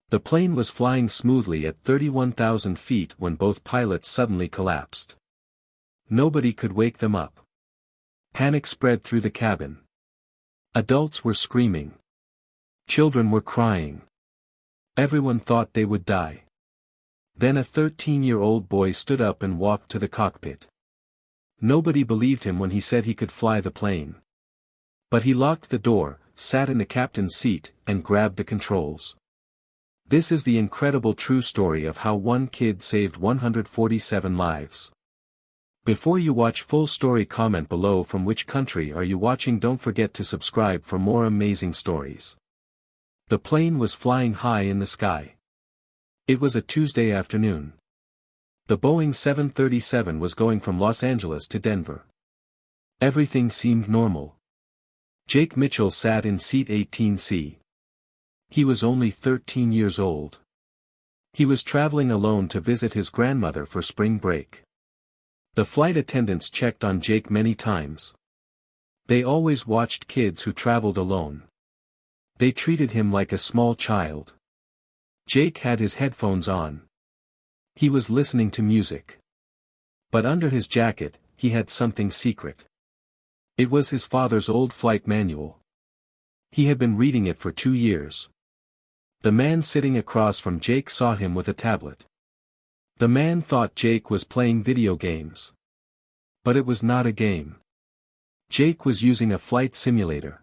The plane was flying smoothly at 31,000 feet when both pilots suddenly collapsed. Nobody could wake them up. Panic spread through the cabin. Adults were screaming. Children were crying. Everyone thought they would die. Then a 13-year-old boy stood up and walked to the cockpit. Nobody believed him when he said he could fly the plane. But he locked the door, sat in the captain's seat, and grabbed the controls. This is the incredible true story of how one kid saved 147 lives. Before you watch full story, comment below from which country are you watching. Don't forget to subscribe for more amazing stories. The plane was flying high in the sky. It was a Tuesday afternoon. The Boeing 737 was going from Los Angeles to Denver. Everything seemed normal. Jake Mitchell sat in seat 18C. He was only 13 years old. He was traveling alone to visit his grandmother for spring break. The flight attendants checked on Jake many times. They always watched kids who traveled alone. They treated him like a small child. Jake had his headphones on. He was listening to music. But under his jacket, he had something secret. It was his father's old flight manual. He had been reading it for 2 years. The man sitting across from Jake saw him with a tablet. The man thought Jake was playing video games. But it was not a game. Jake was using a flight simulator.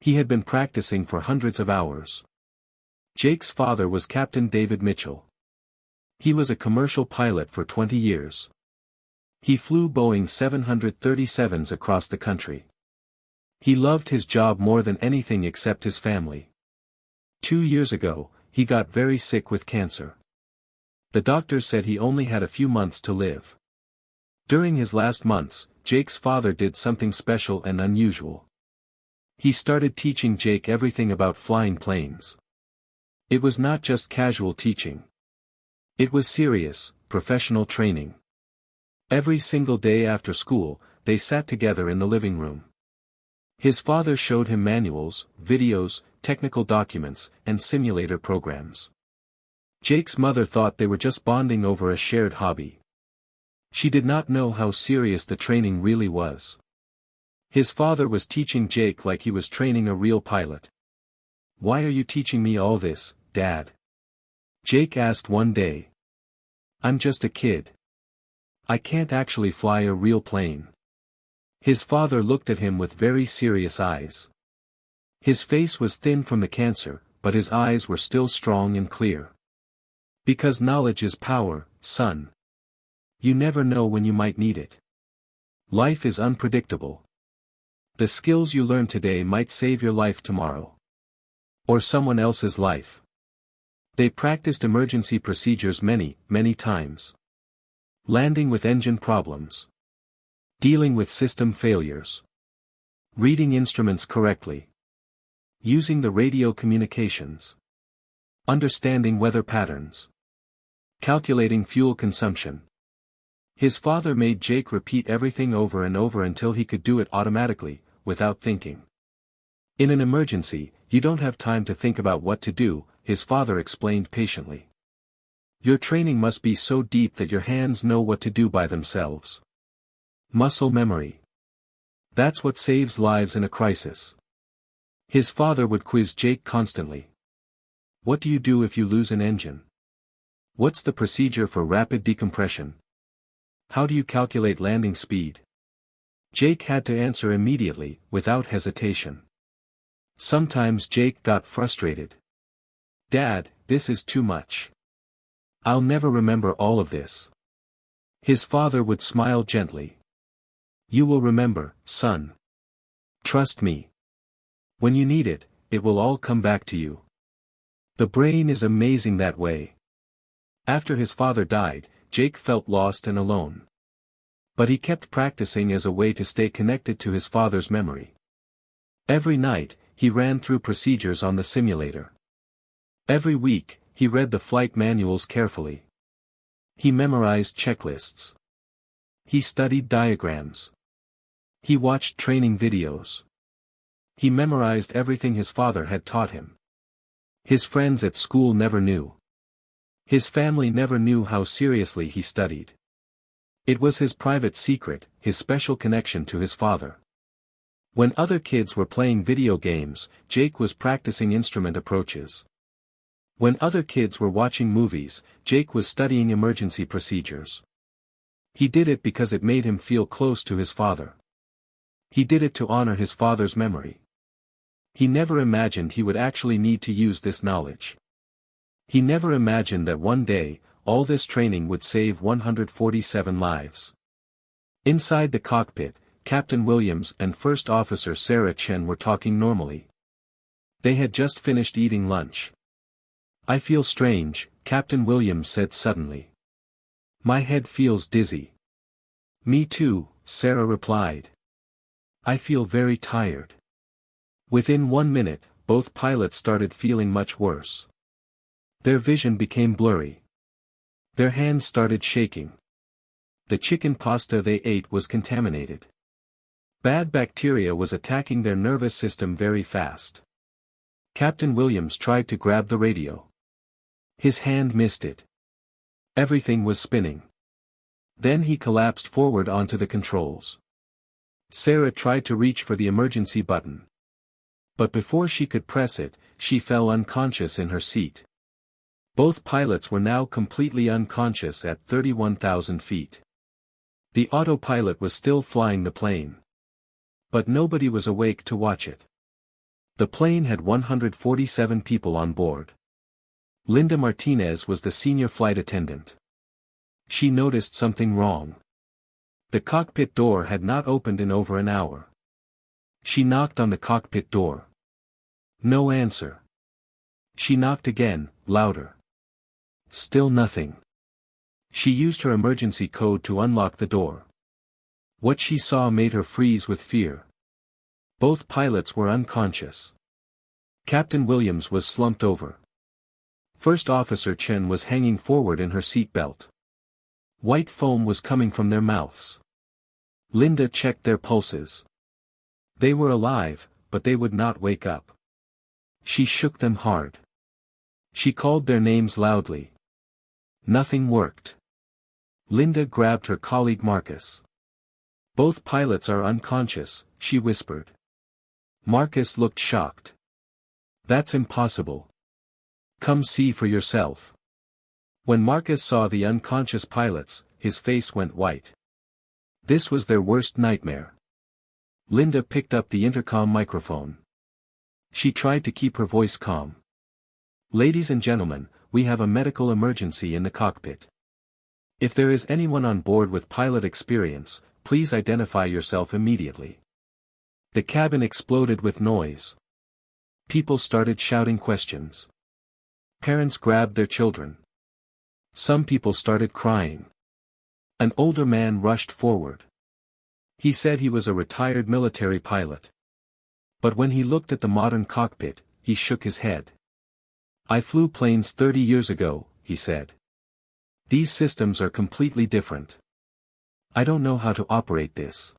He had been practicing for hundreds of hours. Jake's father was Captain David Mitchell. He was a commercial pilot for 20 years. He flew Boeing 737s across the country. He loved his job more than anything except his family. 2 years ago, he got very sick with cancer. The doctors said he only had a few months to live. During his last months, Jake's father did something special and unusual. He started teaching Jake everything about flying planes. It was not just casual teaching. It was serious, professional training. Every single day after school, they sat together in the living room. His father showed him manuals, videos, technical documents, and simulator programs. Jake's mother thought they were just bonding over a shared hobby. She did not know how serious the training really was. His father was teaching Jake like he was training a real pilot. "Why are you teaching me all this, Dad?" Jake asked one day. "I'm just a kid. I can't actually fly a real plane." His father looked at him with very serious eyes. His face was thin from the cancer, but his eyes were still strong and clear. "Because knowledge is power, son. You never know when you might need it. Life is unpredictable. The skills you learn today might save your life tomorrow. Or someone else's life." They practiced emergency procedures many, many times. Landing with engine problems. Dealing with system failures. Reading instruments correctly. Using the radio communications. Understanding weather patterns. Calculating fuel consumption. His father made Jake repeat everything over and over until he could do it automatically, without thinking. "In an emergency, you don't have time to think about what to do," his father explained patiently. "Your training must be so deep that your hands know what to do by themselves. Muscle memory. That's what saves lives in a crisis." His father would quiz Jake constantly. "What do you do if you lose an engine? What's the procedure for rapid decompression? How do you calculate landing speed?" Jake had to answer immediately, without hesitation. Sometimes Jake got frustrated. "Dad, this is too much. I'll never remember all of this." His father would smile gently. "You will remember, son. Trust me. When you need it, it will all come back to you." The brain is amazing that way. After his father died, Jake felt lost and alone. But he kept practicing as a way to stay connected to his father's memory. Every night, he ran through procedures on the simulator. Every week, he read the flight manuals carefully. He memorized checklists. He studied diagrams. He watched training videos. He memorized everything his father had taught him. His friends at school never knew. His family never knew how seriously he studied. It was his private secret, his special connection to his father. When other kids were playing video games, Jake was practicing instrument approaches. When other kids were watching movies, Jake was studying emergency procedures. He did it because it made him feel close to his father. He did it to honor his father's memory. He never imagined he would actually need to use this knowledge. He never imagined that one day, all this training would save 147 lives. Inside the cockpit, Captain Williams and First Officer Sarah Chen were talking normally. They had just finished eating lunch. "I feel strange," Captain Williams said suddenly. "My head feels dizzy." "Me too," Sarah replied. "I feel very tired." Within 1 minute, both pilots started feeling much worse. Their vision became blurry. Their hands started shaking. The chicken pasta they ate was contaminated. Bad bacteria was attacking their nervous system very fast. Captain Williams tried to grab the radio. His hand missed it. Everything was spinning. Then he collapsed forward onto the controls. Sarah tried to reach for the emergency button. But before she could press it, she fell unconscious in her seat. Both pilots were now completely unconscious at 31,000 feet. The autopilot was still flying the plane. But nobody was awake to watch it. The plane had 147 people on board. Linda Martinez was the senior flight attendant. She noticed something wrong. The cockpit door had not opened in over an hour. She knocked on the cockpit door. No answer. She knocked again, louder. Still nothing. She used her emergency code to unlock the door. What she saw made her freeze with fear. Both pilots were unconscious. Captain Williams was slumped over. First Officer Chen was hanging forward in her seat belt. White foam was coming from their mouths. Linda checked their pulses. They were alive, but they would not wake up. She shook them hard. She called their names loudly. Nothing worked. Linda grabbed her colleague Marcus. "Both pilots are unconscious," she whispered. Marcus looked shocked. "That's impossible. Come see for yourself." When Marcus saw the unconscious pilots, his face went white. This was their worst nightmare. Linda picked up the intercom microphone. She tried to keep her voice calm. "Ladies and gentlemen, we have a medical emergency in the cockpit. If there is anyone on board with pilot experience, please identify yourself immediately." The cabin exploded with noise. People started shouting questions. Parents grabbed their children. Some people started crying. An older man rushed forward. He said he was a retired military pilot. But when he looked at the modern cockpit, he shook his head. "I flew planes 30 years ago," he said. "These systems are completely different. I don't know how to operate this."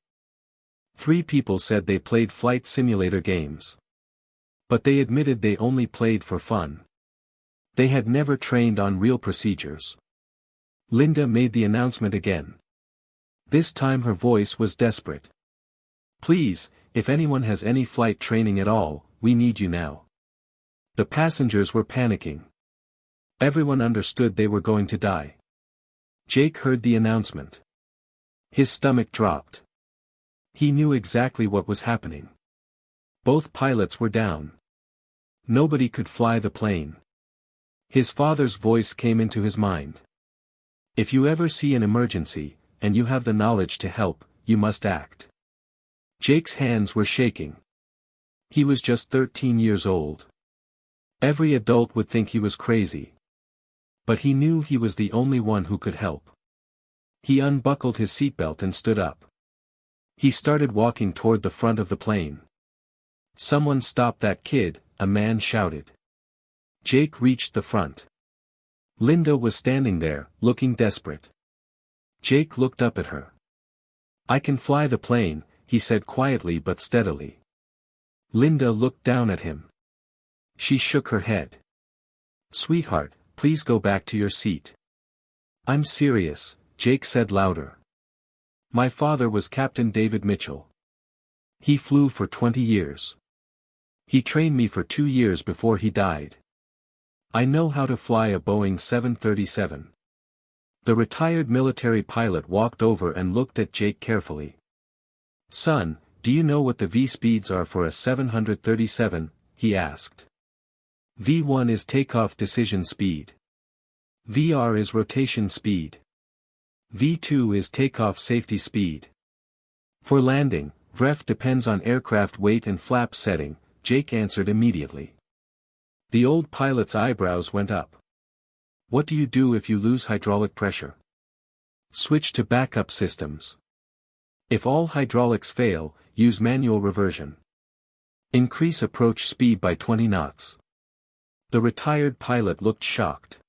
3 people said they played flight simulator games. But they admitted they only played for fun. They had never trained on real procedures. Linda made the announcement again. This time her voice was desperate. "Please, if anyone has any flight training at all, we need you now." The passengers were panicking. Everyone understood they were going to die. Jake heard the announcement. His stomach dropped. He knew exactly what was happening. Both pilots were down. Nobody could fly the plane. His father's voice came into his mind. "If you ever see an emergency, and you have the knowledge to help, you must act." Jake's hands were shaking. He was just 13 years old. Every adult would think he was crazy. But he knew he was the only one who could help. He unbuckled his seatbelt and stood up. He started walking toward the front of the plane. "Someone stop that kid," a man shouted. Jake reached the front. Linda was standing there, looking desperate. Jake looked up at her. "I can fly the plane," he said quietly but steadily. Linda looked down at him. She shook her head. Sweetheart, please go back to your seat. I'm serious, Jake said louder. My father was Captain David Mitchell. He flew for 20 years. He trained me for 2 years before he died. I know how to fly a Boeing 737. The retired military pilot walked over and looked at Jake carefully. Son, do you know what the V speeds are for a 737? He asked. V1 is takeoff decision speed. VR is rotation speed. V2 is takeoff safety speed. For landing, VREF depends on aircraft weight and flap setting, Jake answered immediately. The old pilot's eyebrows went up. What do you do if you lose hydraulic pressure? Switch to backup systems. If all hydraulics fail, use manual reversion. Increase approach speed by 20 knots. The retired pilot looked shocked.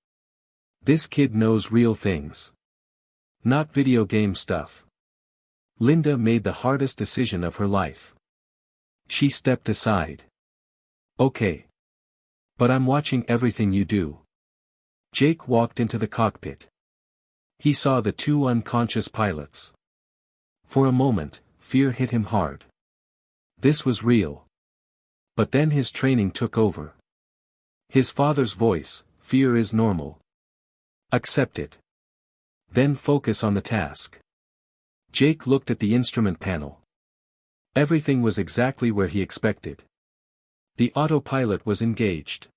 This kid knows real things. Not video game stuff. Linda made the hardest decision of her life. She stepped aside. Okay. But I'm watching everything you do. Jake walked into the cockpit. He saw the 2 unconscious pilots. For a moment, fear hit him hard. This was real. But then his training took over. His father's voice, fear is normal. Accept it. Then focus on the task. Jake looked at the instrument panel. Everything was exactly where he expected. The autopilot was engaged.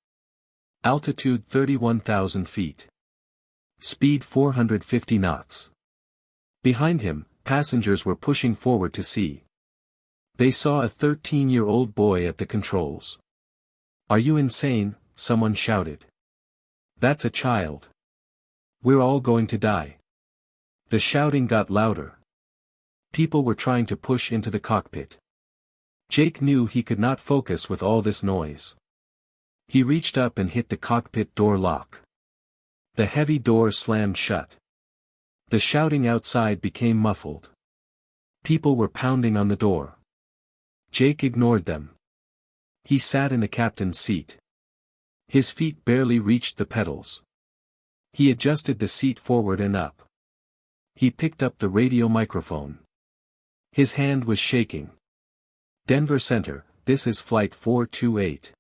Altitude 31,000 feet. Speed 450 knots. Behind him, passengers were pushing forward to see. They saw a 13-year-old boy at the controls. Are you insane? Someone shouted. That's a child. We're all going to die. The shouting got louder. People were trying to push into the cockpit. Jake knew he could not focus with all this noise. He reached up and hit the cockpit door lock. The heavy door slammed shut. The shouting outside became muffled. People were pounding on the door. Jake ignored them. He sat in the captain's seat. His feet barely reached the pedals. He adjusted the seat forward and up. He picked up the radio microphone. His hand was shaking. Denver Center, this is Flight 428.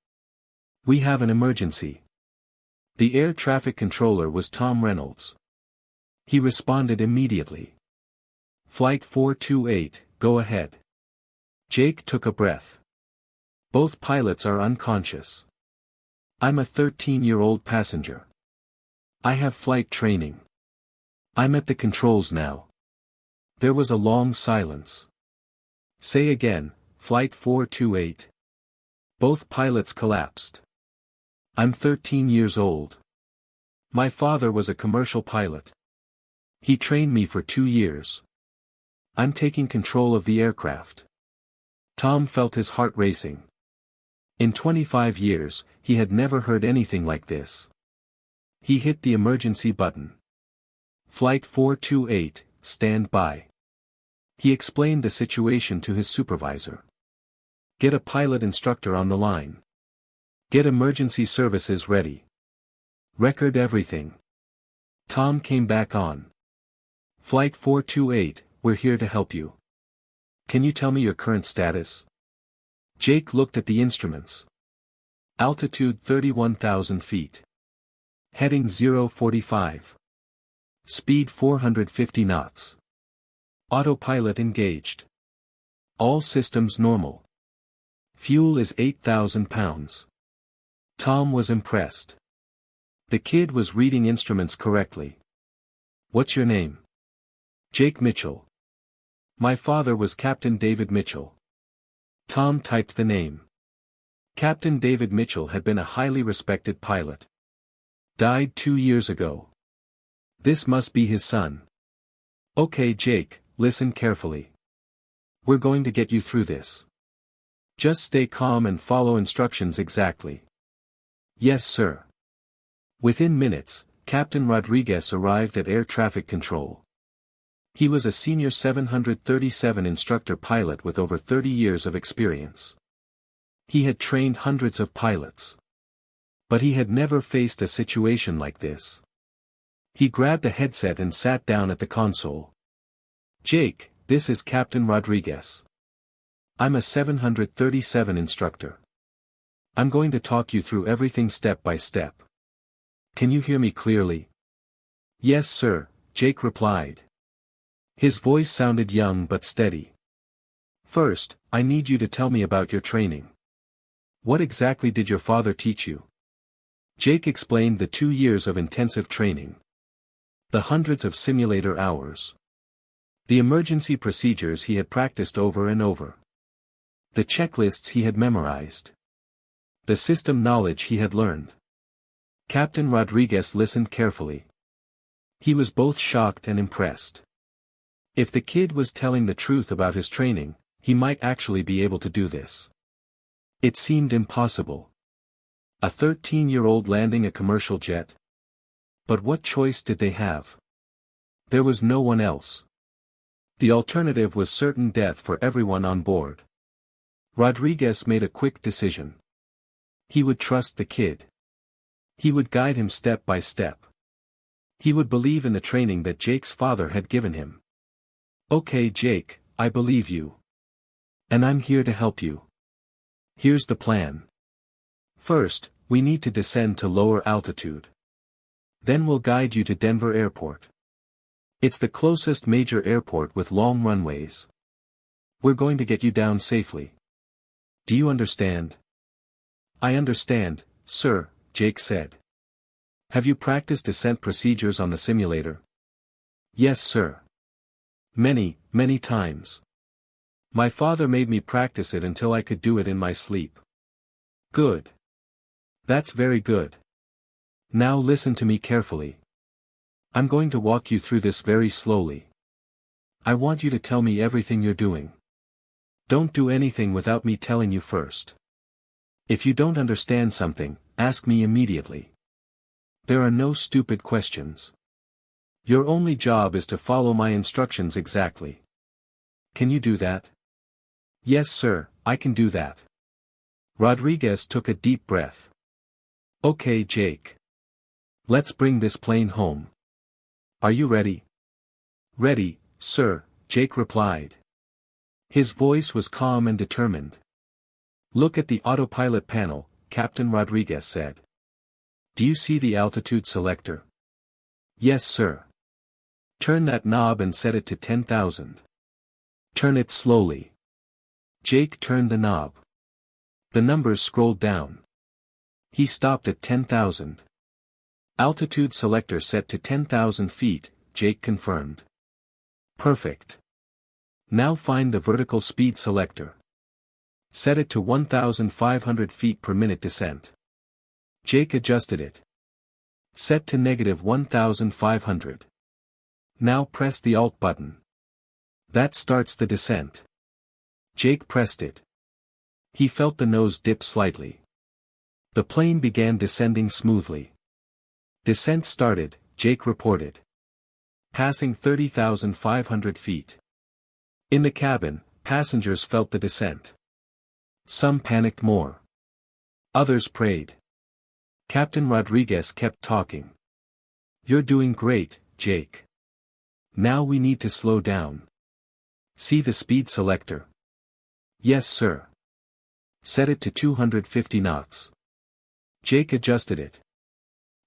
We have an emergency. The air traffic controller was Tom Reynolds. He responded immediately. Flight 428, go ahead. Jake took a breath. Both pilots are unconscious. I'm a 13-year-old passenger. I have flight training. I'm at the controls now. There was a long silence. Say again, Flight 428. Both pilots collapsed. I'm 13 years old. My father was a commercial pilot. He trained me for 2 years. I'm taking control of the aircraft. Tom felt his heart racing. In 25 years, he had never heard anything like this. He hit the emergency button. Flight 428, stand by. He explained the situation to his supervisor. Get a pilot instructor on the line. Get emergency services ready. Record everything. Tom came back on. Flight 428, we're here to help you. Can you tell me your current status? Jake looked at the instruments. Altitude 31,000 feet. Heading 045. Speed 450 knots. Autopilot engaged. All systems normal. Fuel is 8,000 pounds. Tom was impressed. The kid was reading instruments correctly. What's your name? Jake Mitchell. My father was Captain David Mitchell. Tom typed the name. Captain David Mitchell had been a highly respected pilot. Died 2 years ago. This must be his son. Okay Jake, listen carefully. We're going to get you through this. Just stay calm and follow instructions exactly. Yes sir. Within minutes, Captain Rodriguez arrived at air traffic control. He was a senior 737 instructor pilot with over 30 years of experience. He had trained hundreds of pilots. But he had never faced a situation like this. He grabbed a headset and sat down at the console. "Jake, this is Captain Rodriguez. I'm a 737 instructor. I'm going to talk you through everything step by step. Can you hear me clearly?" "Yes, sir," Jake replied. His voice sounded young but steady. "First, I need you to tell me about your training. What exactly did your father teach you?" Jake explained the 2 years of intensive training. The hundreds of simulator hours. The emergency procedures he had practiced over and over. The checklists he had memorized. The system knowledge he had learned. Captain Rodriguez listened carefully. He was both shocked and impressed. If the kid was telling the truth about his training, he might actually be able to do this. It seemed impossible. A 13-year-old landing a commercial jet? But what choice did they have? There was no one else. The alternative was certain death for everyone on board. Rodriguez made a quick decision. He would trust the kid. He would guide him step by step. He would believe in the training that Jake's father had given him. "Okay, Jake, I believe you. And I'm here to help you. Here's the plan. First, we need to descend to lower altitude. Then we'll guide you to Denver Airport. It's the closest major airport with long runways. We're going to get you down safely. Do you understand?" "I understand, sir," Jake said. "Have you practiced descent procedures on the simulator?" "Yes, sir. Many, many times. My father made me practice it until I could do it in my sleep." "Good. That's very good. Now listen to me carefully. I'm going to walk you through this very slowly. I want you to tell me everything you're doing. Don't do anything without me telling you first. If you don't understand something, ask me immediately. There are no stupid questions. Your only job is to follow my instructions exactly. Can you do that?" "Yes, sir, I can do that." Rodriguez took a deep breath. "Okay, Jake. Let's bring this plane home. Are you ready?" "Ready, sir," Jake replied. His voice was calm and determined. "Look at the autopilot panel," Captain Rodriguez said. "Do you see the altitude selector?" "Yes, sir." "Turn that knob and set it to 10,000. Turn it slowly." Jake turned the knob. The numbers scrolled down. He stopped at 10,000. "Altitude selector set to 10,000 feet, Jake confirmed. "Perfect. Now find the vertical speed selector. Set it to 1,500 feet per minute descent." Jake adjusted it. "Set to -1,500. Now press the Alt button. That starts the descent." Jake pressed it. He felt the nose dip slightly. The plane began descending smoothly. "Descent started," Jake reported. "Passing 30,500 feet." In the cabin, passengers felt the descent. Some panicked more. Others prayed. Captain Rodriguez kept talking. "You're doing great, Jake. Now we need to slow down. See the speed selector?" "Yes, sir." "Set it to 250 knots." Jake adjusted it.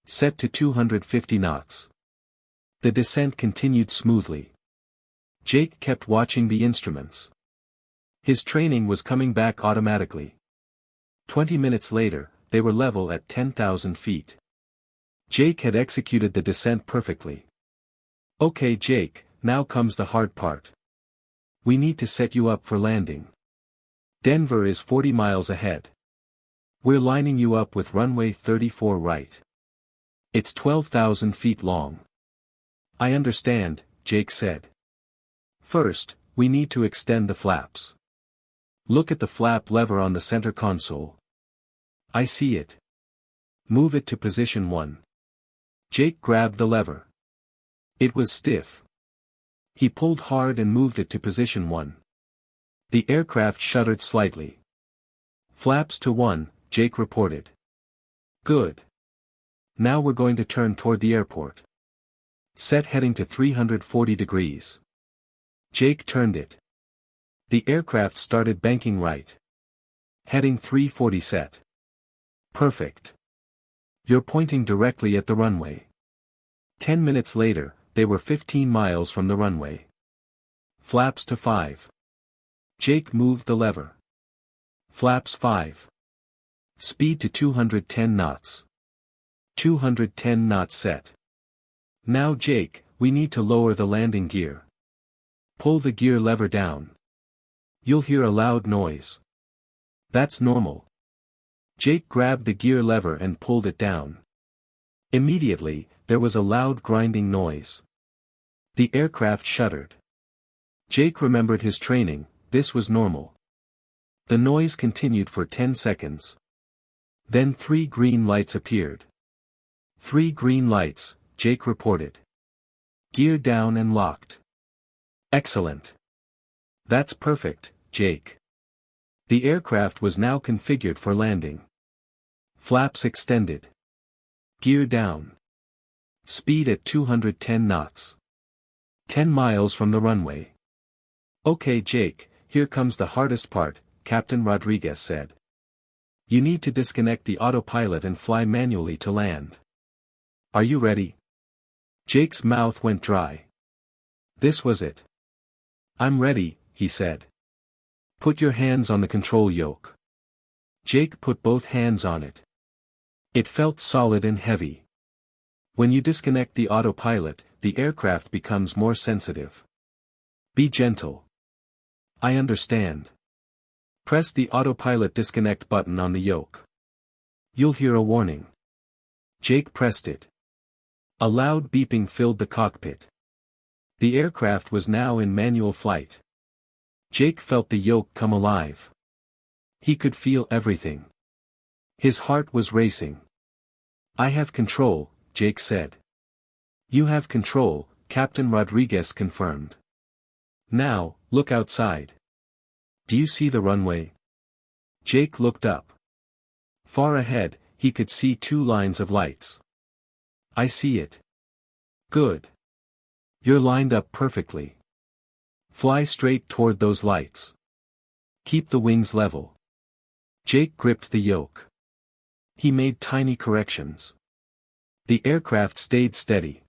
Set to 250 knots. The descent continued smoothly. Jake kept watching the instruments. His training was coming back automatically. 20 minutes later, they were level at 10,000 feet. Jake had executed the descent perfectly. "Okay, Jake, now comes the hard part. We need to set you up for landing. Denver is 40 miles ahead. We're lining you up with runway 34 right. It's 12,000 feet long." "I understand," Jake said. "First, we need to extend the flaps. Look at the flap lever on the center console." "I see it." "Move it to position 1. Jake grabbed the lever. It was stiff. He pulled hard and moved it to position 1. The aircraft shuddered slightly. "Flaps to 1, Jake reported. Good. Now we're going to turn toward the airport. Set heading to 340 degrees. Jake turned it. The aircraft started banking right. Heading 340 set. Perfect. You're pointing directly at the runway. 10 minutes later, they were 15 miles from the runway. Flaps to 5. Jake moved the lever. Flaps 5. Speed to 210 knots. 210 knots set. Now Jake, we need to lower the landing gear. Pull the gear lever down. You'll hear a loud noise. That's normal. Jake grabbed the gear lever and pulled it down. Immediately, there was a loud grinding noise. The aircraft shuddered. Jake remembered his training, this was normal. The noise continued for 10 seconds. Then 3 green lights appeared. 3 green lights, Jake reported. Gear down and locked. Excellent. That's perfect, Jake. The aircraft was now configured for landing. Flaps extended. Gear down. Speed at 210 knots. 10 miles from the runway. Okay Jake, here comes the hardest part, Captain Rodriguez said. You need to disconnect the autopilot and fly manually to land. Are you ready? Jake's mouth went dry. This was it. I'm ready, he said. Put your hands on the control yoke. Jake put both hands on it. It felt solid and heavy. When you disconnect the autopilot, the aircraft becomes more sensitive. Be gentle. I understand. Press the autopilot disconnect button on the yoke. You'll hear a warning. Jake pressed it. A loud beeping filled the cockpit. The aircraft was now in manual flight. Jake felt the yoke come alive. He could feel everything. His heart was racing. I have control, Jake said. You have control, Captain Rodriguez confirmed. Now, look outside. Do you see the runway? Jake looked up. Far ahead, he could see 2 lines of lights. I see it. Good. You're lined up perfectly. Fly straight toward those lights. Keep the wings level. Jake gripped the yoke. He made tiny corrections. The aircraft stayed steady.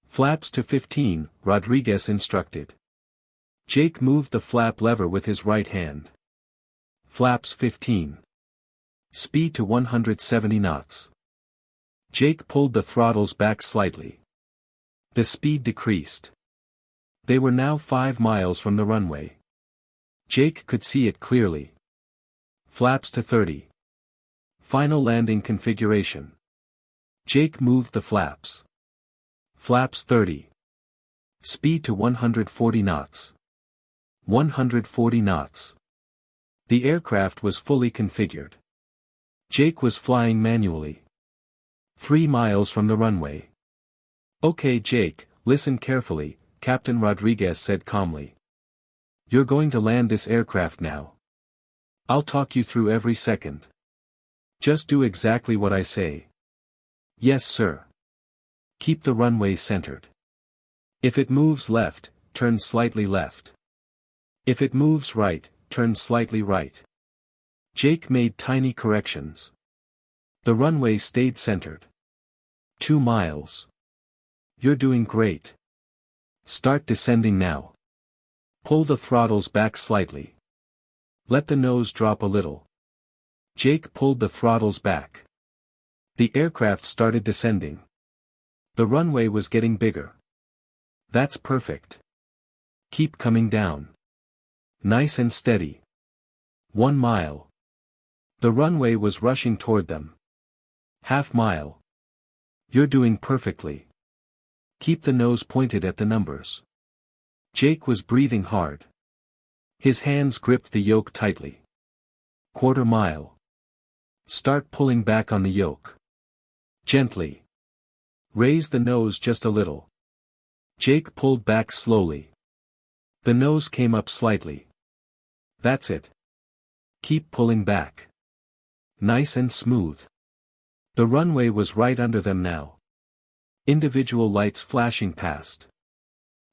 Flaps to 15, Rodriguez instructed. Jake moved the flap lever with his right hand. Flaps 15. Speed to 170 knots. Jake pulled the throttles back slightly. The speed decreased. They were now 5 miles from the runway. Jake could see it clearly. Flaps to 30. Final landing configuration. Jake moved the flaps. Flaps 30. Speed to 140 knots. 140 knots. The aircraft was fully configured. Jake was flying manually. 3 miles from the runway. Okay Jake, listen carefully, Captain Rodriguez said calmly. You're going to land this aircraft now. I'll talk you through every second. Just do exactly what I say. Yes sir. Keep the runway centered. If it moves left, turn slightly left. If it moves right, turn slightly right. Jake made tiny corrections. The runway stayed centered. 2 miles. You're doing great. Start descending now. Pull the throttles back slightly. Let the nose drop a little. Jake pulled the throttles back. The aircraft started descending. The runway was getting bigger. That's perfect. Keep coming down. Nice and steady. 1 mile. The runway was rushing toward them. Half mile. You're doing perfectly. Keep the nose pointed at the numbers. Jake was breathing hard. His hands gripped the yoke tightly. Quarter mile. Start pulling back on the yoke. Gently. Raise the nose just a little. Jake pulled back slowly. The nose came up slightly. That's it. Keep pulling back. Nice and smooth. The runway was right under them now. Individual lights flashing past.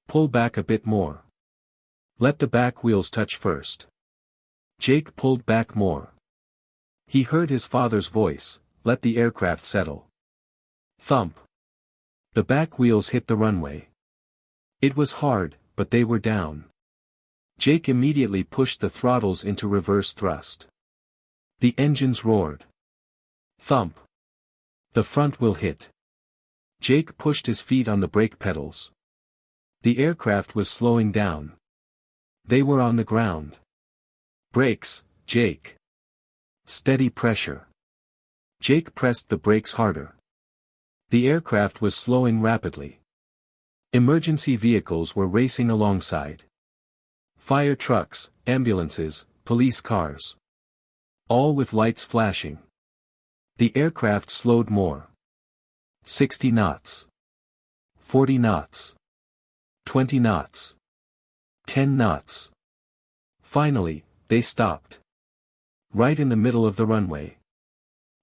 Pull back a bit more. Let the back wheels touch first. Jake pulled back more. He heard his father's voice, let the aircraft settle. Thump. The back wheels hit the runway. It was hard, but they were down. Jake immediately pushed the throttles into reverse thrust. The engines roared. Thump. The front wheel hit. Jake pushed his feet on the brake pedals. The aircraft was slowing down. They were on the ground. Brakes, Jake. Steady pressure. Jake pressed the brakes harder. The aircraft was slowing rapidly. Emergency vehicles were racing alongside. Fire trucks, ambulances, police cars. All with lights flashing. The aircraft slowed more. 60 knots. 40 knots. 20 knots. 10 knots. Finally, they stopped. Right in the middle of the runway.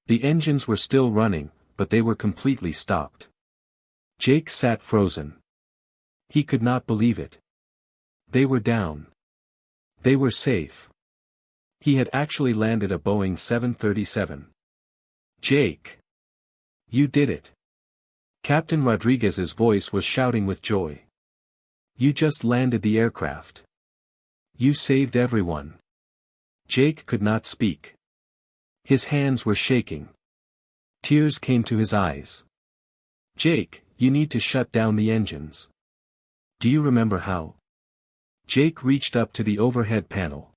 The engines were still running, but they were completely stopped. Jake sat frozen. He could not believe it. They were down. They were safe. He had actually landed a Boeing 737. Jake! You did it! Captain Rodriguez's voice was shouting with joy. You just landed the aircraft. You saved everyone. Jake could not speak. His hands were shaking. Tears came to his eyes. Jake, you need to shut down the engines. Do you remember how? Jake reached up to the overhead panel.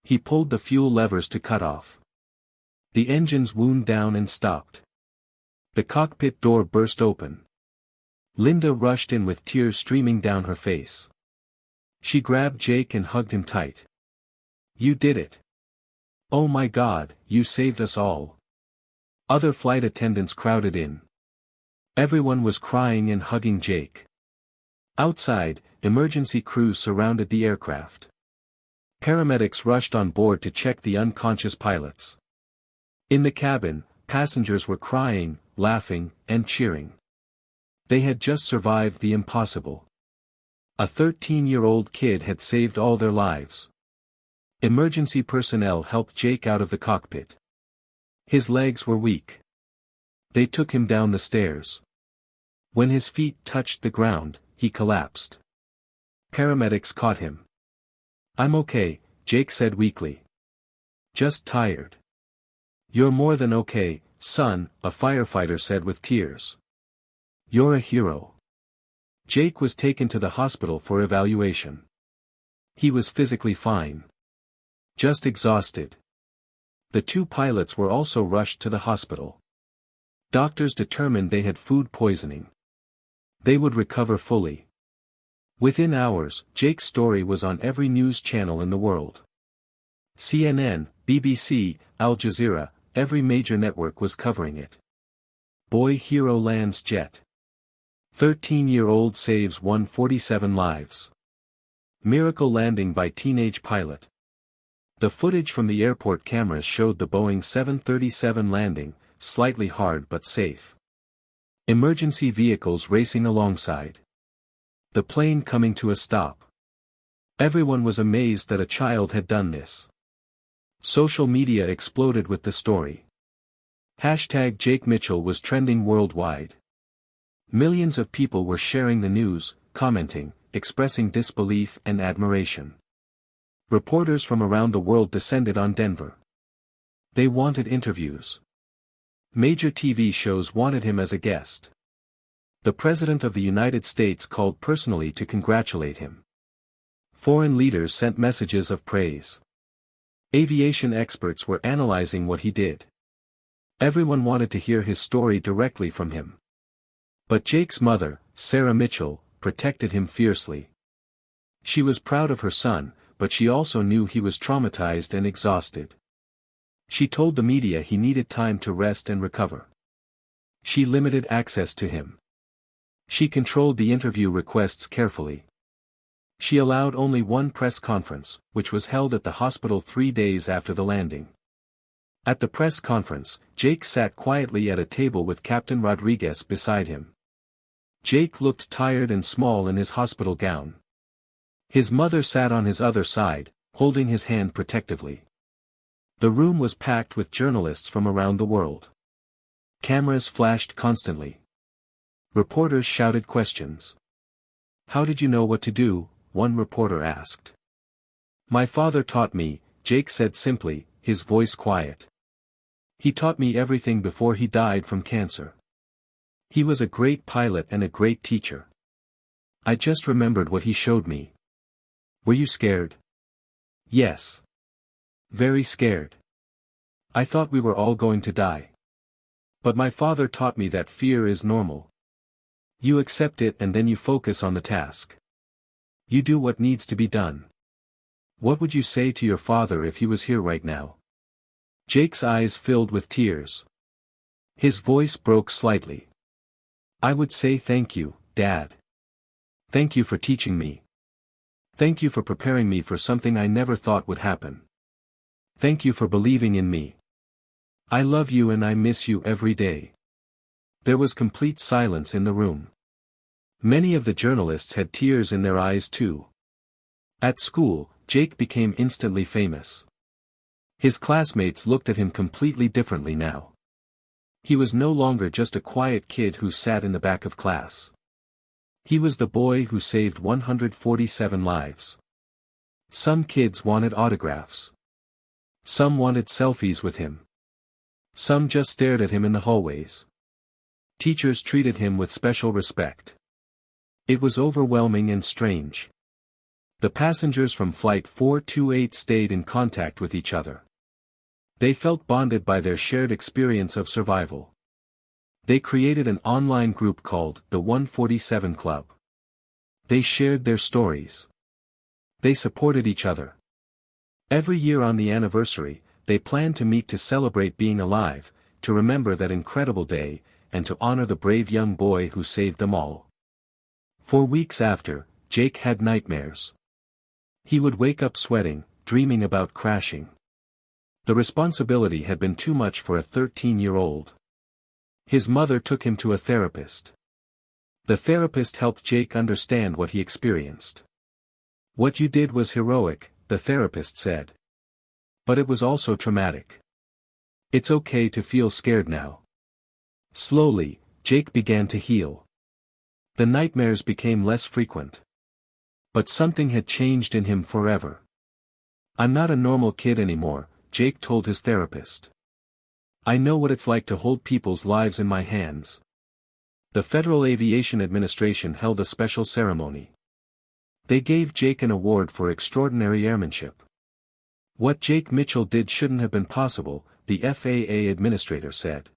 He pulled the fuel levers to cut off. The engines wound down and stopped. The cockpit door burst open. Linda rushed in with tears streaming down her face. She grabbed Jake and hugged him tight. You did it. Oh my God, you saved us all. Other flight attendants crowded in. Everyone was crying and hugging Jake. Outside, emergency crews surrounded the aircraft. Paramedics rushed on board to check the unconscious pilots. In the cabin, passengers were crying, laughing, and cheering. They had just survived the impossible. A 13-year-old kid had saved all their lives. Emergency personnel helped Jake out of the cockpit. His legs were weak. They took him down the stairs. When his feet touched the ground, he collapsed. Paramedics caught him. I'm okay, Jake said weakly. Just tired. You're more than okay, son, a firefighter said with tears. You're a hero. Jake was taken to the hospital for evaluation. He was physically fine. Just exhausted. The two pilots were also rushed to the hospital. Doctors determined they had food poisoning. They would recover fully. Within hours, Jake's story was on every news channel in the world. CNN, BBC, Al Jazeera, every major network was covering it. Boy hero lands jet. 13-year-old saves 147 lives. Miracle landing by teenage pilot. The footage from the airport cameras showed the Boeing 737 landing, slightly hard but safe. Emergency vehicles racing alongside. The plane coming to a stop. Everyone was amazed that a child had done this. Social media exploded with the story. Hashtag Jake Mitchell was trending worldwide. Millions of people were sharing the news, commenting, expressing disbelief and admiration. Reporters from around the world descended on Denver. They wanted interviews. Major TV shows wanted him as a guest. The President of the United States called personally to congratulate him. Foreign leaders sent messages of praise. Aviation experts were analyzing what he did. Everyone wanted to hear his story directly from him. But Jake's mother, Sarah Mitchell, protected him fiercely. She was proud of her son, but she also knew he was traumatized and exhausted. She told the media he needed time to rest and recover. She limited access to him. She controlled the interview requests carefully. She allowed only one press conference, which was held at the hospital 3 days after the landing. At the press conference, Jake sat quietly at a table with Captain Rodriguez beside him. Jake looked tired and small in his hospital gown. His mother sat on his other side, holding his hand protectively. The room was packed with journalists from around the world. Cameras flashed constantly. Reporters shouted questions. "How did you know what to do?" one reporter asked. "My father taught me," Jake said simply, his voice quiet. "He taught me everything before he died from cancer. He was a great pilot and a great teacher. I just remembered what he showed me." "Were you scared?" "Yes. Very scared. I thought we were all going to die. But my father taught me that fear is normal. You accept it and then you focus on the task. You do what needs to be done." "What would you say to your father if he was here right now?" Jake's eyes filled with tears. His voice broke slightly. "I would say thank you, Dad. Thank you for teaching me. Thank you for preparing me for something I never thought would happen. Thank you for believing in me. I love you and I miss you every day." There was complete silence in the room. Many of the journalists had tears in their eyes too. At school, Jake became instantly famous. His classmates looked at him completely differently now. He was no longer just a quiet kid who sat in the back of class. He was the boy who saved 147 lives. Some kids wanted autographs. Some wanted selfies with him. Some just stared at him in the hallways. Teachers treated him with special respect. It was overwhelming and strange. The passengers from Flight 428 stayed in contact with each other. They felt bonded by their shared experience of survival. They created an online group called the 147 Club. They shared their stories. They supported each other. Every year on the anniversary, they planned to meet to celebrate being alive, to remember that incredible day, and to honor the brave young boy who saved them all. For weeks after, Jake had nightmares. He would wake up sweating, dreaming about crashing. The responsibility had been too much for a 13-year-old. His mother took him to a therapist. The therapist helped Jake understand what he experienced. "What you did was heroic," the therapist said. "But it was also traumatic. It's okay to feel scared now." Slowly, Jake began to heal. The nightmares became less frequent. But something had changed in him forever. "I'm not a normal kid anymore," Jake told his therapist. "I know what it's like to hold people's lives in my hands." The Federal Aviation Administration held a special ceremony. They gave Jake an award for extraordinary airmanship. "What Jake Mitchell did shouldn't have been possible," the FAA administrator said.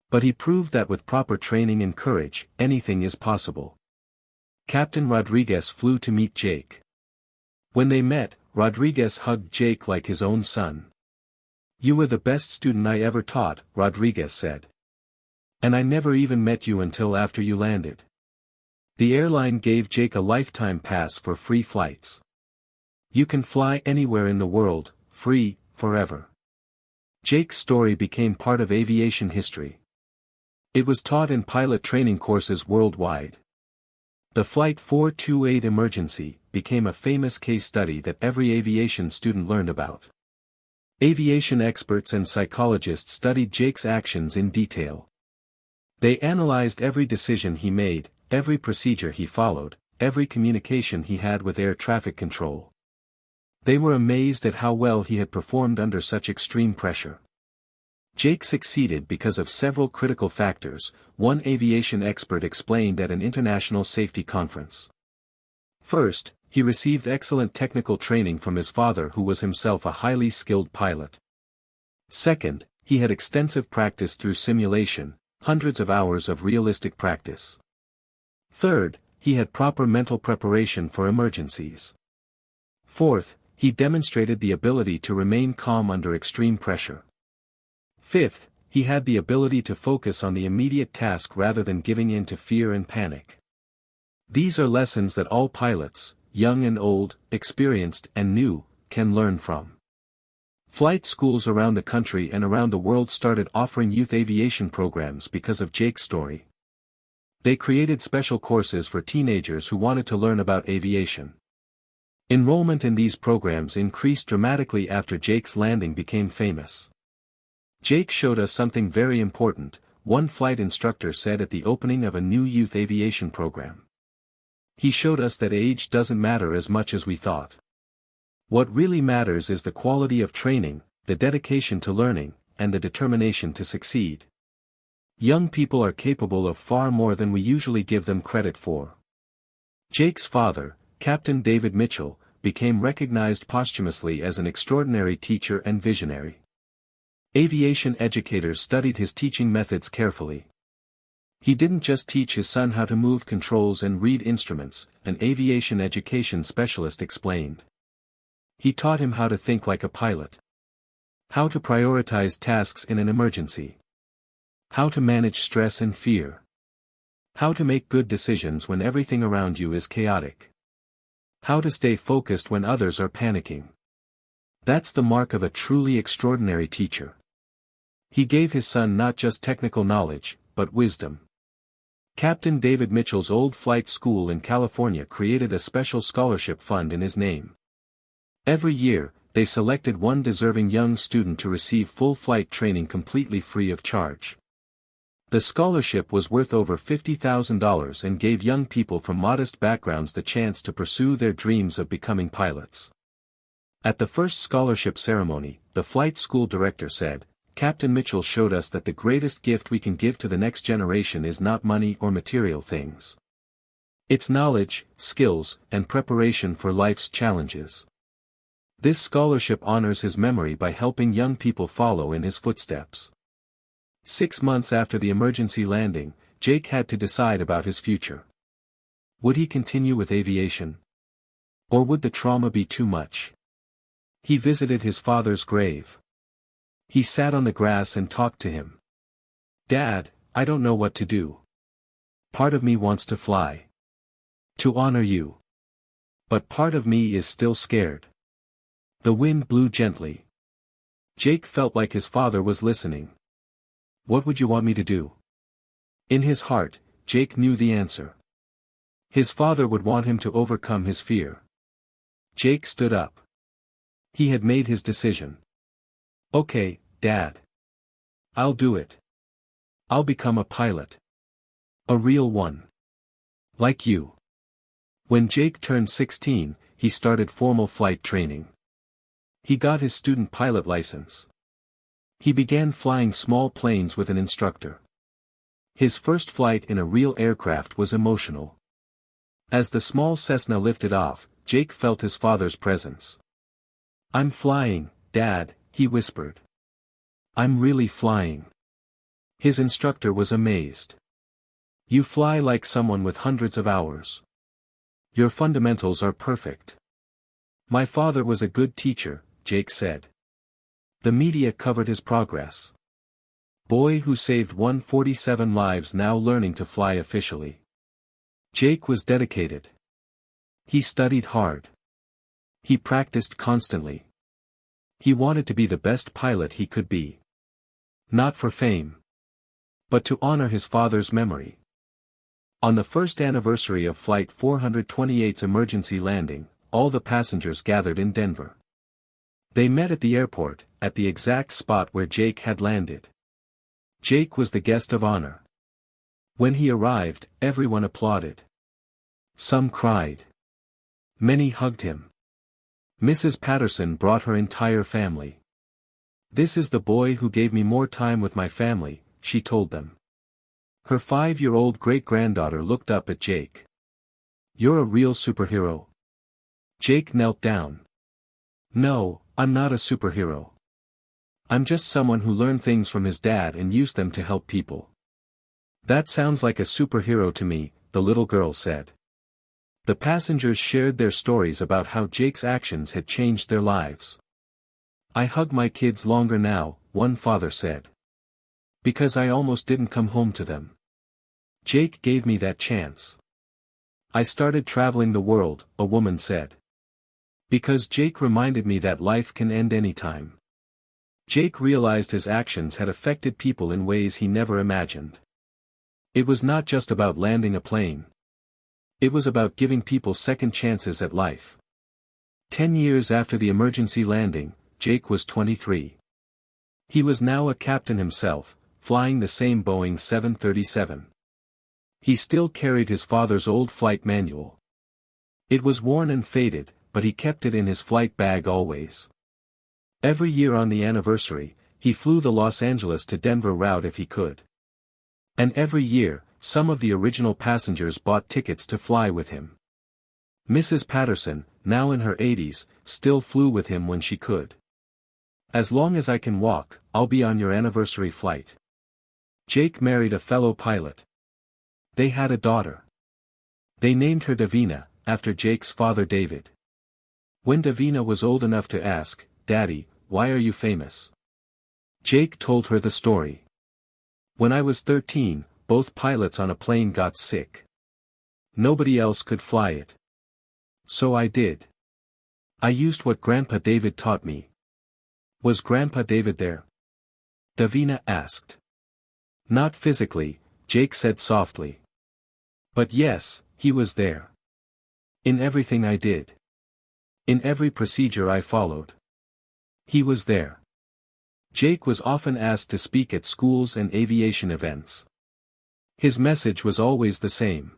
"But he proved that with proper training and courage, anything is possible." Captain Rodriguez flew to meet Jake. When they met, Rodriguez hugged Jake like his own son. "You were the best student I ever taught," Rodriguez said. "And I never even met you until after you landed." The airline gave Jake a lifetime pass for free flights. You can fly anywhere in the world, free, forever. Jake's story became part of aviation history. It was taught in pilot training courses worldwide. The Flight 428 emergency became a famous case study that every aviation student learned about. Aviation experts and psychologists studied Jake's actions in detail. They analyzed every decision he made, every procedure he followed, every communication he had with air traffic control. They were amazed at how well he had performed under such extreme pressure. Jake succeeded because of several critical factors, one aviation expert explained at an international safety conference. First, he received excellent technical training from his father, who was himself a highly skilled pilot. Second, he had extensive practice through simulation, hundreds of hours of realistic practice. Third, he had proper mental preparation for emergencies. Fourth, he demonstrated the ability to remain calm under extreme pressure. Fifth, he had the ability to focus on the immediate task rather than giving in to fear and panic. These are lessons that all pilots, young and old, experienced and new, can learn from. Flight schools around the country and around the world started offering youth aviation programs because of Jake's story. They created special courses for teenagers who wanted to learn about aviation. Enrollment in these programs increased dramatically after Jake's landing became famous. Jake showed us something very important, one flight instructor said at the opening of a new youth aviation program. He showed us that age doesn't matter as much as we thought. What really matters is the quality of training, the dedication to learning, and the determination to succeed. Young people are capable of far more than we usually give them credit for. Jake's father, Captain David Mitchell, became recognized posthumously as an extraordinary teacher and visionary. Aviation educators studied his teaching methods carefully. He didn't just teach his son how to move controls and read instruments, an aviation education specialist explained. He taught him how to think like a pilot. How to prioritize tasks in an emergency. How to manage stress and fear. How to make good decisions when everything around you is chaotic. How to stay focused when others are panicking. That's the mark of a truly extraordinary teacher. He gave his son not just technical knowledge, but wisdom. Captain David Mitchell's old flight school in California created a special scholarship fund in his name. Every year, they selected one deserving young student to receive full flight training completely free of charge. The scholarship was worth over $50,000 and gave young people from modest backgrounds the chance to pursue their dreams of becoming pilots. At the first scholarship ceremony, the flight school director said, "Captain Mitchell showed us that the greatest gift we can give to the next generation is not money or material things. It's knowledge, skills, and preparation for life's challenges." This scholarship honors his memory by helping young people follow in his footsteps. 6 months after the emergency landing, Jake had to decide about his future. Would he continue with aviation? Or would the trauma be too much? He visited his father's grave. He sat on the grass and talked to him. "Dad, I don't know what to do. Part of me wants to fly. To honor you. But part of me is still scared." The wind blew gently. Jake felt like his father was listening. "What would you want me to do?" In his heart, Jake knew the answer. His father would want him to overcome his fear. Jake stood up. He had made his decision. "Okay, Dad. I'll do it. I'll become a pilot. A real one. Like you." When Jake turned 16, he started formal flight training. He got his student pilot license. He began flying small planes with an instructor. His first flight in a real aircraft was emotional. As the small Cessna lifted off, Jake felt his father's presence. "I'm flying, Dad," he whispered. "I'm really flying." His instructor was amazed. "You fly like someone with hundreds of hours. Your fundamentals are perfect." "My father was a good teacher," Jake said. The media covered his progress. Boy who saved 147 lives now learning to fly officially. Jake was dedicated. He studied hard. He practiced constantly. He wanted to be the best pilot he could be. Not for fame, but to honor his father's memory. On the first anniversary of Flight 428's emergency landing, all the passengers gathered in Denver. They met at the airport, at the exact spot where Jake had landed. Jake was the guest of honor. When he arrived, everyone applauded. Some cried. Many hugged him. Mrs. Patterson brought her entire family. "This is the boy who gave me more time with my family," she told them. Her 5-year-old great-granddaughter looked up at Jake. "You're a real superhero." Jake knelt down. "No, I'm not a superhero. I'm just someone who learned things from his dad and used them to help people." "That sounds like a superhero to me," the little girl said. The passengers shared their stories about how Jake's actions had changed their lives. "I hug my kids longer now," one father said. "Because I almost didn't come home to them. Jake gave me that chance. I started traveling the world," a woman said. "Because Jake reminded me that life can end anytime. Jake realized his actions had affected people in ways he never imagined. It was not just about landing a plane. It was about giving people second chances at life. 10 years after the emergency landing, Jake was 23. He was now a captain himself, flying the same Boeing 737. He still carried his father's old flight manual. It was worn and faded, but he kept it in his flight bag always. Every year on the anniversary, he flew the Los Angeles to Denver route if he could. And every year, some of the original passengers bought tickets to fly with him. Mrs. Patterson, now in her 80s, still flew with him when she could. "As long as I can walk, I'll be on your anniversary flight." Jake married a fellow pilot. They had a daughter. They named her Davina, after Jake's father David. When Davina was old enough to ask, "Daddy, why are you famous?" Jake told her the story. "When I was 13, both pilots on a plane got sick. Nobody else could fly it. So I did. I used what Grandpa David taught me." "Was Grandpa David there?" Davina asked. "Not physically," Jake said softly. "But yes, he was there. In everything I did. In every procedure I followed. He was there." Jake was often asked to speak at schools and aviation events. His message was always the same.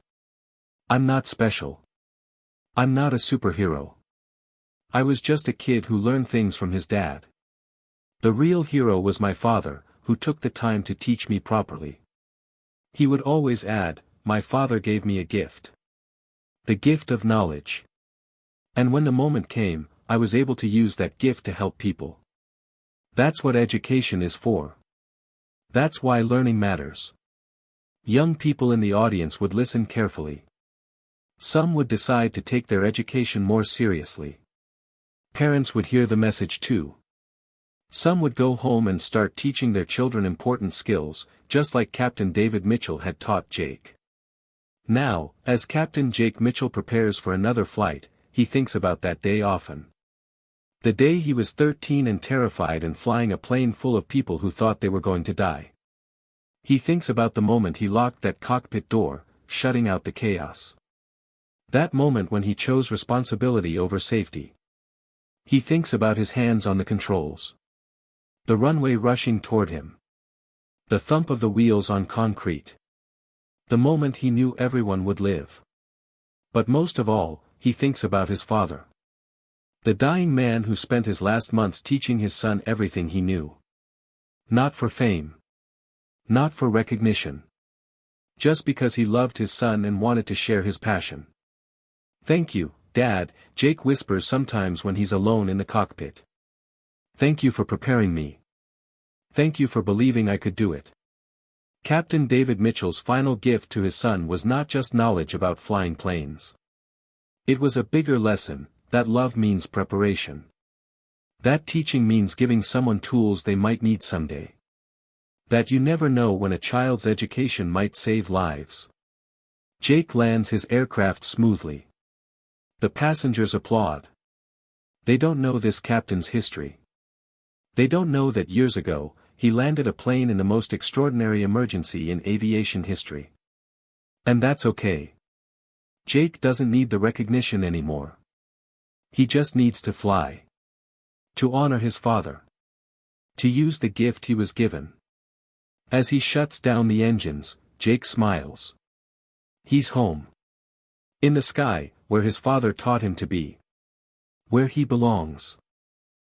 "I'm not special. I'm not a superhero. I was just a kid who learned things from his dad. The real hero was my father, who took the time to teach me properly." He would always add, "My father gave me a gift. The gift of knowledge. And when the moment came, I was able to use that gift to help people. That's what education is for. That's why learning matters." Young people in the audience would listen carefully. Some would decide to take their education more seriously. Parents would hear the message too. Some would go home and start teaching their children important skills, just like Captain David Mitchell had taught Jake. Now, as Captain Jake Mitchell prepares for another flight, he thinks about that day often. The day he was 13 and terrified and flying a plane full of people who thought they were going to die. He thinks about the moment he locked that cockpit door, shutting out the chaos. That moment when he chose responsibility over safety. He thinks about his hands on the controls. The runway rushing toward him. The thump of the wheels on concrete. The moment he knew everyone would live. But most of all, he thinks about his father. The dying man who spent his last months teaching his son everything he knew. Not for fame. Not for recognition. Just because he loved his son and wanted to share his passion. "Thank you, Dad," Jake whispers sometimes when he's alone in the cockpit. "Thank you for preparing me. Thank you for believing I could do it." Captain David Mitchell's final gift to his son was not just knowledge about flying planes. It was a bigger lesson, that love means preparation. That teaching means giving someone tools they might need someday. That you never know when a child's education might save lives. Jake lands his aircraft smoothly. The passengers applaud. They don't know this captain's history. They don't know that years ago, he landed a plane in the most extraordinary emergency in aviation history. And that's okay. Jake doesn't need the recognition anymore. He just needs to fly. To honor his father. To use the gift he was given. As he shuts down the engines, Jake smiles. He's home. In the sky, where his father taught him to be. Where he belongs.